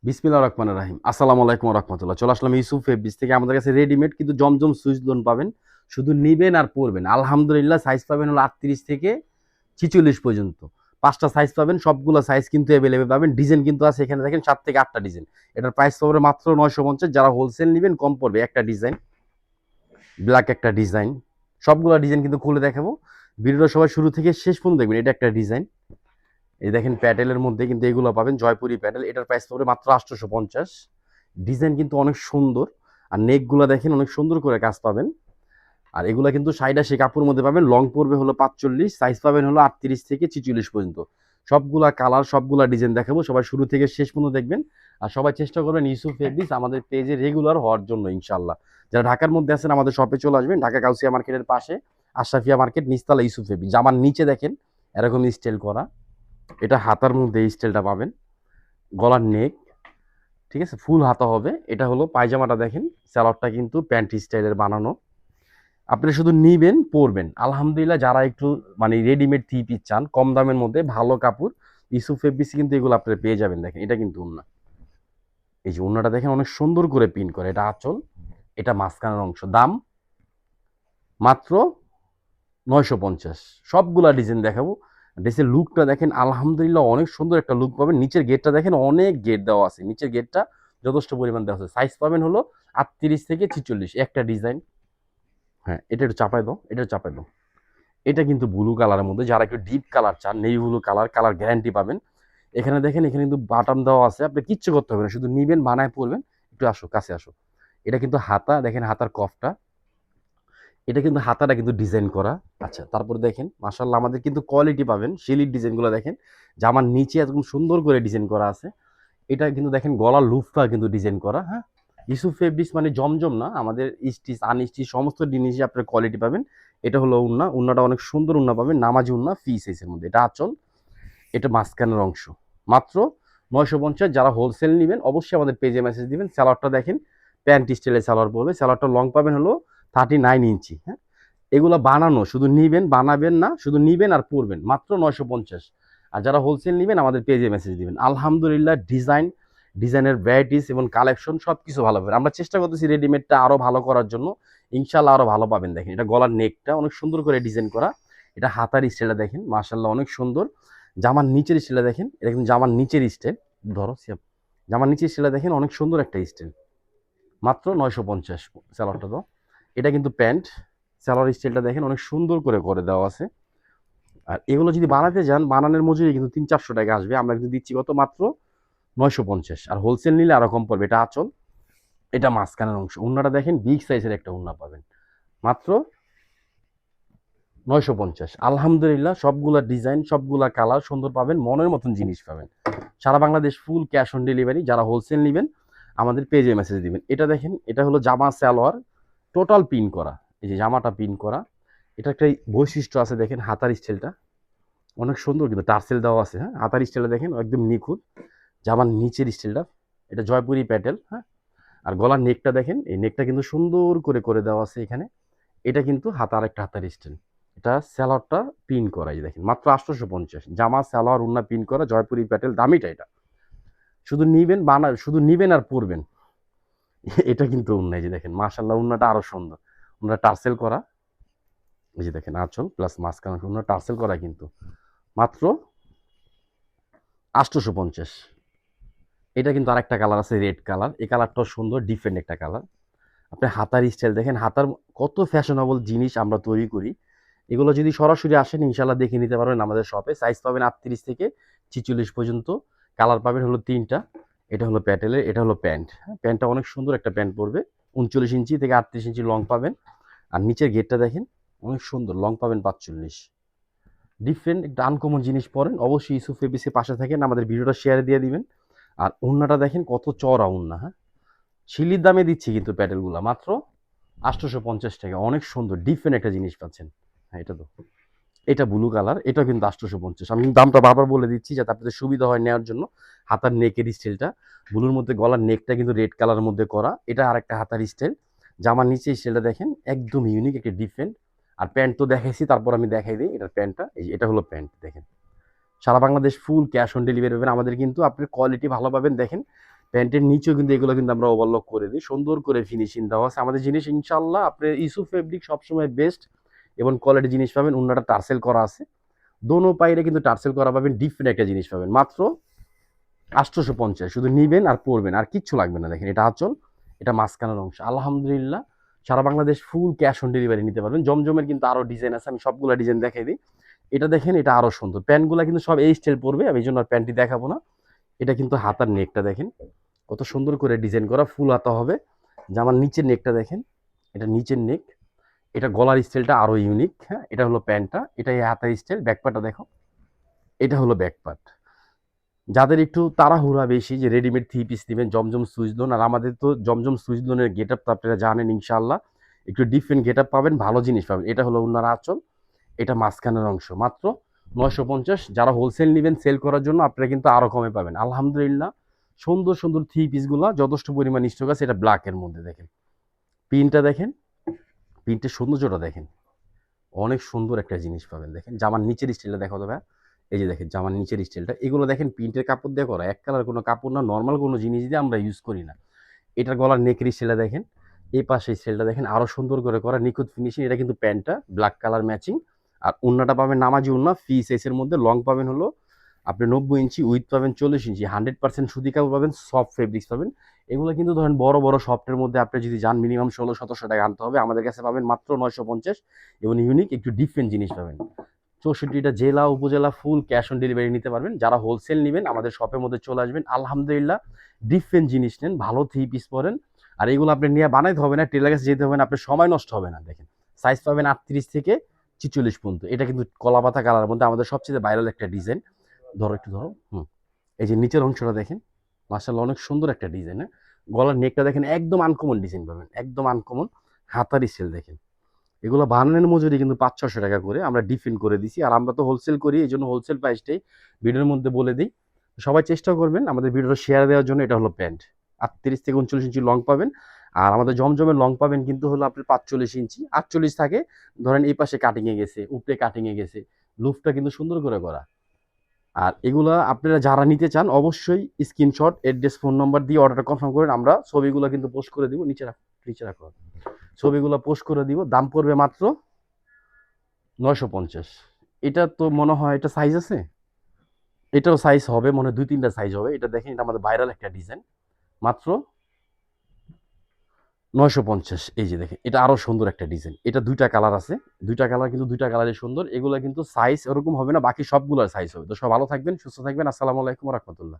বিসমিল্লাহির রহমানির রহিম। আসসালামু আলাইকুম ওয়া রাহমাতুল্লাহ। চলে আসলাম ইউসুফ ফেব্রিক্স থেকে। আমাদের কাছে রেডিমেড কিন্তু জমজম সুইচ লোন পাবেন। শুধু নিবেন আর পড়বেন। আলহামদুলিল্লাহ সাইজ পাবেন হলো 38 থেকে 46 পর্যন্ত। ৫ টা সাইজ পাবেন। সবগুলা সাইজ কিন্তু এভেইলেবল পাবেন। ডিজাইন কিন্তু আছে এখানে দেখেন ৭ থেকে ৮ টা ডিজাইন। এটার প্রাইস পড়বে মাত্র ৯৫০। যারা হোলসেল নিবেন কম পড়বে। একটা ডিজাইন, ব্ল্যাক একটা ডিজাইন। সবগুলা ডিজাইন কিন্তু খুলে দেখাবো। ভিডিওটা সবাই শুরু থেকে শেষ পর্যন্ত দেখবেন। এটা একটা ডিজাইন। এই দেখেন প্যাটেলের মধ্যে কিন্তু এগুলো পাবেন জয়পুরি প্যাটেল। এটার প্রাইস পড়বে মাত্র ৮৫০। ডিজাইন কিন্তু অনেক সুন্দর। আর নেকগুলো দেখেন অনেক সুন্দর করে কাজ পাবেন। আর এগুলা কিন্তু সাইডা সে কাপড়ের মধ্যে পাবেন। লং পড়বে হলো ৪৫, সাইজ পাবেন হলো ৩৮ থেকে ৪৬ পর্যন্ত। সবগুলা কালার, সবগুলা ডিজাইন দেখাবো। সবাই শুরু থেকে শেষ পর্যন্ত দেখবেন। আর সবাই চেষ্টা করবেন ইউসুফ ফেব্রিক্স আমাদের পেজে রেগুলার হওয়ার জন্য ইনশাআল্লাহ। যারা ঢাকার মধ্যে আছেন আমাদের শপে চলে আসবেন। ঢাকা গাউসিয়া মার্কেটের পাশে আশরাফিয়া মার্কেট, নিচতলা ইউসুফ ফেব্রিক্স। জামার নিচে দেখেন এরকম স্টাইল করা। এটা হাতার মধ্যে এই স্টাইলটা পাবেন। গলার নেক, ঠিক আছে, ফুল হাতা হবে। এটা হলো পায়জামাটা দেখেন, স্যালাডটা কিন্তু প্যান্ট স্টাইলের বানানো। আপনি শুধু নিবেন পরবেন। আলহামদুলিল্লাহ যারা একটু মানে রেডিমেড থ্রি পিস চান কম দামের মধ্যে ভালো কাপড়, ইউসুফ ফেব্রিক্স কিন্তু এগুলো আপনারা পেয়ে যাবেন। দেখেন এটা কিন্তু ওন্না, এই যে ওন্নাটা দেখেন অনেক সুন্দর করে প্রিন্ট করে। এটা আঁচল, এটা মাঝখানের অংশ। দাম মাত্র ৯৫০। সবগুলা ডিজাইন দেখাবো। ড্রেসের লুকটা দেখেন আলহামদুলিল্লাহ অনেক সুন্দর একটা লুক পাবেন। নিচের গেটটা দেখেন অনেক গেট দেওয়া আছে। নিচের গেটটা যথেষ্ট পরিমাণ দেওয়া আছে। সাইজ পাবেন হলো ৩৮ থেকে ৪৬। একটা ডিজাইন। হ্যাঁ, এটা একটু চাপাই দাও, এটা চাপাই দাও। এটা কিন্তু ব্লু কালারের মধ্যে। যারা একটু ডিপ কালার চান, navy blue colour, colour guarantee পাবেন। এখানে দেখেন, এখানে কিন্তু বাটাম দেওয়া আছে। আপনি কিচ্ছু করতে হবে না, শুধু নিবেন বানায় পড়বেন। একটু আসো, কাছে আসো। এটা কিন্তু হাতা দেখেন, হাতার কফটা। এটা কিন্তু হাতাটা কিন্তু ডিজাইন করা। আচ্ছা, তারপর দেখেন মাশাআল্লাহ আমাদের কিন্তু কোয়ালিটি পাবেন। শিলির ডিজাইনগুলো দেখেন, জামার নিচে একদম সুন্দর করে ডিজাইন করা আছে। এটা কিন্তু দেখেন গলার লুফটা কিন্তু ডিজাইন করা। হ্যাঁ, ইউসুফ ফেব্রিক্স মানে জমজম না, আমাদের স্টিচ আনস্টিচ সমস্ত জিনিসই আপনার কোয়ালিটি পাবেন। এটা হলো উন্না, উন্নাটা অনেক সুন্দর উন্না পাবেন, নামাজি উন্না, ফ্রি সাইজের মধ্যে। এটা আঁচল, এটা মাঝখানের অংশ। মাত্র ৯৫০। যারা হোলসেল নেবেন অবশ্যই আমাদের পেজে মেসেজ দিবেন। স্যালাডটা দেখেন প্যান্ট স্টাইলের স্যালাড পড়বে। স্যালাডটা লং পাবেন হলো 39 ইঞ্চি। হ্যাঁ, এগুলো বানানো, শুধু নিবেন বানাবেন না, শুধু নিবেন আর পরবেন। মাত্র ৯৫০। আর যারা হোলসেল নিবেন আমাদের পেজে মেসেজ দিবেন। আলহামদুলিল্লাহ ডিজাইনের ভ্যারাইটিস এবং কালেকশন সবকিছু ভালো পাবেন। আমরা চেষ্টা করতেছি রেডিমেডটা আরো ভালো করার জন্য। ইনশাআল্লাহ আরো ভালো পাবেন। দেখেন এটা গলার নেকটা অনেক সুন্দর করে ডিজাইন করা। এটা হাতার স্টাইলটা দেখেন মাশাআল্লাহ অনেক সুন্দর। জামার নিচের স্টাইলটা দেখেন, এটা কিন্তু জামার নিচের স্টাইল। ধরো সিয়াম, জামার নিচের স্টাইলটা দেখেন অনেক সুন্দর একটা স্টাইল। মাত্র ৯৫০। স্যালাডটা তো, এটা কিন্তু প্যান্ট। স্যালাড স্টাইলটা দেখেন অনেক সুন্দর করে করে দেওয়া আছে। আর এগুলো যদি বানাতে যান, বানানোর মজুরি কিন্তু ৩০০-৪০০ টাকা আসবে। আমরা কিন্তু দিচ্ছি কত, মাত্র ৯৫০। আর হোলসেল নিলে আরো কম পড়বে। এটা আঁচল, এটা মাঝখানের অংশ। উন্নাটা দেখেন বিগ সাইজের একটা উন্না পাবেন। মাত্র ৯৫০। আলহামদুলিল্লাহ সবগুলা ডিজাইন, সবগুলা কালার সুন্দর পাবেন, মনের মতন জিনিস পাবেন। সারা Bangladesh full cash on delivery. যারা হোলসেল নেবেন আমাদের পেজে মেসেজ দিবেন। এটা দেখেন, এটা হলো জামা সালোয়ার টোটাল পিন করা। এই যে জামাটা পিন করা। এটা একটা বৈশিষ্ট্য আছে দেখেন, হাতার স্টাইলটা অনেক সুন্দর কিন্তু টার্সেল দেওয়া আছে। হ্যাঁ, হাতার স্টাইলটা দেখেন একদম নিখুঁত। জামার নিচের স্টাইলটা, এটা জয়পুরি প্যাটেল। হ্যাঁ, আর গলার নেকটা দেখেন, এই নেকটা কিন্তু সুন্দর করে করে দেওয়া আছে এখানে। এটা কিন্তু হাতার একটা হাতার স্টাইল। এটা স্যালোয়ারটা পিন করা, এই দেখেন মাত্র ৮৫০। জামা সালোয়ার উন্না পিন করা জয়পুরি প্যাটেল, দামিটা এটা। শুধু নিবেন শুধু নিবেন আর পরবেন। এটা কিন্তু উন্না, এই যে দেখেন মাশাআল্লাহ উন্নাটা আরো সুন্দর। উন্না টার্সেল করা, এই যে দেখেন আঁচল প্লাস মাঝখানে উন্না টার্সেল করা কিন্তু। মাত্র ৮৫০। এটা কিন্তু আরেকটা কালার আছে, রেড কালার। এই কালারটাও সুন্দর, ডিফারেন্ট একটা কালার। আপনি হাতার স্টাইল দেখেন, হাতার কত ফ্যাশনেবল জিনিস আমরা তৈরি করি। এগুলো যদি সরাসরি আসেন ইনশাল্লাহ দেখে নিতে পারবেন আমাদের শপে। সাইজ পাবেন ৩৮ থেকে ৪৬ পর্যন্ত। কালার পাবেন হলো ৩টা। এটা হলো প্যাটেলের, এটা হলো প্যান্ট। হ্যাঁ, প্যান্টটা অনেক সুন্দর একটা প্যান্ট পড়বে। ৩৯ ইঞ্চি থেকে ৩৮ ইঞ্চি লং পাবেন। আর নিচের গেটটা দেখেন অনেক সুন্দর, লং পাবেন ৪৫। ডিফারেন্ট একটা আনকমন জিনিস পরেন অবশ্যই ইউসুফ ফেব্রিক্সের পাশে থাকেন, আমাদের ভিডিওটা শেয়ার দিয়ে দিবেন। আর ওড়নাটা দেখেন কত চওড়া ওড়না। হ্যাঁ, শিলির দামে দিচ্ছি কিন্তু প্যাটেলগুলো মাত্র ৮৫০ টাকা। অনেক সুন্দর ডিফারেন্ট একটা জিনিস পাচ্ছেন। হ্যাঁ, এটা তো, এটা ব্লু কালার, এটা কিন্তু ৮৫০। আমি কিন্তু দামটা বারবার বলে দিচ্ছি যাতে আপনাদের সুবিধা হয় নেওয়ার জন্য। হাতার নেকের স্টাইলটা ব্লুর মধ্যে, গলার নেকটা কিন্তু রেড কালারের মধ্যে করা। এটা আরেকটা হাতার স্টাইল। জামার নিচে স্টাইলটা দেখেন একদম ইউনিক, একটা ডিফারেন্ট। আর প্যান্ট তো দেখাইছি, তারপর আমি দেখাই দিই এটার প্যান্টটা। এই যে এটা হলো প্যান্ট দেখেন। সারা Bangladesh full cash on delivery পাবেন। আমাদের কিন্তু আপনার কোয়ালিটি ভালো পাবেন। দেখেন প্যান্টের নিচেও কিন্তু এগুলো কিন্তু আমরা ওভারলক করে দিই, সুন্দর করে ফিনিশিং দেওয়া আছে আমাদের জিনিস। ইনশাল্লাহ আপনার ইস্যু ফেব্রিক সবসময় বেস্ট এবং কোয়ালিটি জিনিস পাবেন। উন্নাটা টার্সেল করা আছে, দোনো পাইরে কিন্তু টার্সেল করা পাবেন, ডিফারেন্ট একটা জিনিস পাবেন মাত্র 850। শুধু নিবেন আর পরবেন, আর কিচ্ছু লাগবে না। দেখেন এটা আঁচল, এটা মাঝখানের অংশ। আলহামদুলিল্লাহ সারা Bangladesh full cash on delivery নিতে পারবেন। জমজমের কিন্তু আরো ডিজাইন আছে, আমি সবগুলা ডিজাইন দেখাই দিই। এটা দেখেন, এটা আরো সুন্দর। প্যান্টগুলা কিন্তু সব এই স্টাইল পরবে, আমি এই জন্য আর প্যান্টটি দেখাবো না। এটা কিন্তু হাতার নেকটা দেখেন কত সুন্দর করে ডিজাইন করা, ফুল হাতা হবে। জামার নিচের নেকটা দেখেন, এটা নিচের নেক। এটা গলার স্টাইলটা আরো ইউনিক। হ্যাঁ, এটা হলো প্যান্টটা, এটা এই হাতার স্টাইল। ব্যাকপার্টটা দেখো, এটা হলো ব্যাকপার্ট। যাদের একটু তাড়াহুড়া বেশি যে রেডিমেড থ্রি পিস নেবেন জমজম সুইচলোন, আর আমাদের তো জমজম সুইচলোনের গেট আপ তো আপনারা জানেন ইনশাল্লাহ, একটু ডিফারেন্ট গেট আপ পাবেন, ভালো জিনিস পাবেন। এটা হলো উনার আঁচল, এটা মাঝখানের অংশ। মাত্র 950। যারা হোলসেল নেবেন সেল করার জন্য, আপনারা কিন্তু আরো কমে পাবেন। আলহামদুলিল্লাহ সুন্দর সুন্দর থ্রি পিসগুলো যথেষ্ট পরিমাণ স্টক আছে। এটা ব্ল্যাকের মধ্যে দেখেন, প্রিন্টটা দেখেন, প্রিন্টের সৌন্দর্যটা দেখেন, অনেক সুন্দর একটা জিনিস পাবেন। দেখেন জামার নিচের স্টাইলটা দেখো তবে, এই যে দেখেন জামার নিচের স্টাইলটা, এগুলো দেখেন প্রিন্টের কাপড় দিয়ে করা, এক কালার কোনো কাপড় না, নর্মাল কোনো জিনিস দিয়ে আমরা ইউজ করি না। এটার গলার নেকের স্টাইলটা দেখেন, এই পাশে স্টাইলটা দেখেন, আরো সুন্দর করে করা, নিখুঁত ফিনিশিং। এটা কিন্তু প্যান্টটা ব্ল্যাক কালার ম্যাচিং। আর উন্নাটা পাবেন নামাজি উন্না, ফ্রি সাইজের মধ্যে। লং পাবেন হলো আপনি 90 ইঞ্চি, উইথ পাবেন 40 ইঞ্চি। 100% সুতি কাপড় পাবেন, সফট ফেব্রিক্স পাবেন। এগুলো কিন্তু ধরেন বড় বড় সফটের মধ্যে আপনি যদি যান, মিনিমাম 1600-1700 টাকা আনতে হবে। আমাদের কাছে পাবেন মাত্র 950, এবং ইউনিক একটু ডিফারেন্ট জিনিস পাবেন। 64টা জেলা উপজেলা ফুল ক্যাশ অন ডেলিভারি নিতে পারবেন। যারা হোলসেল নেবেন আমাদের শপের মধ্যে চলে আসবেন। আলহামদুলিল্লাহ ডিফারেন্ট জিনিস নেন, ভালো থ্রি পিস পরেন। আর এগুলো আপনি নিয়ে বানাইতে হবে না, টেলার কাছে যেতে হবে না, আপনার সময় নষ্ট হবে না। দেখেন সাইজ পাবেন 38 থেকে 46 পর্যন্ত। এটা কিন্তু কলা পাতা কালার মধ্যে আমাদের সবচেয়ে ভাইরাল একটা ডিজাইন। ধরো একটু ধরো, এই যে নিচের অংশটা দেখেন, মাশাআল্লাহ অনেক সুন্দর একটা ডিজাইন। হ্যাঁ, গলার নেকটা দেখেন, একদম আনকমন ডিজাইন পাবেন, একদম আনকমন। হাতার স্টাইল দেখেন, এগুলো বানানোর মজুরি কিন্তু 500-600 টাকা করে আমরা ডিফেন্ড করে দিছি। আর আমরা তো হোলসেল করি, এই জন্য হোলসেল প্রাইসটাই ভিডিওর মধ্যে বলে দিই। সবাই চেষ্টা করবেন আমাদের ভিডিওটা শেয়ার দেওয়ার জন্য। এটা হলো প্যান্ট, 38 থেকে 39 ইঞ্চি লং পাবেন। আর আমাদের জমজমের লং পাবেন কিন্তু হলো আপনার 45 ইঞ্চি, 48 থাকে। ধরেন এই পাশে কাটিংয়ে গেছে, উপরে কাটিংয়ে গেছে, লুফটা কিন্তু সুন্দর করে করা। আর এগুলা আপনারা যারা নিতে চান অবশ্যই স্ক্রিনশট, অ্যাড্রেস, ফোন নাম্বার দিয়ে অর্ডারটা কনফার্ম করেন। আমরা ছবিগুলো কিন্তু পোস্ট করে দিব, নিচে রাখো, নিচে রাখো, ছবিগুলো পোস্ট করে দিব। দাম পড়বে মাত্র 950। এটা তো মনে হয় এটা সাইজ আছে, এটাও সাইজ হবে মনে হয়, 2-3টা সাইজ হবে। এটা দেখেন, এটা আমাদের ভাইরাল একটা ডিজাইন। মাত্র 950। এই যে দেখেন, এটা আরো সুন্দর একটা ডিজাইন। এটা দুইটা কালার আছে, দুইটা কালার কিন্তু দুইটা কালারই সুন্দর। এগুলো কিন্তু সাইজ ওরকম হবে না, বাকি সবগুলোর সাইজ হবে। তো সব ভালো থাকবেন, সুস্থ থাকবেন। আসসালামু আলাইকুম ওয়া রাহমাতুল্লাহ।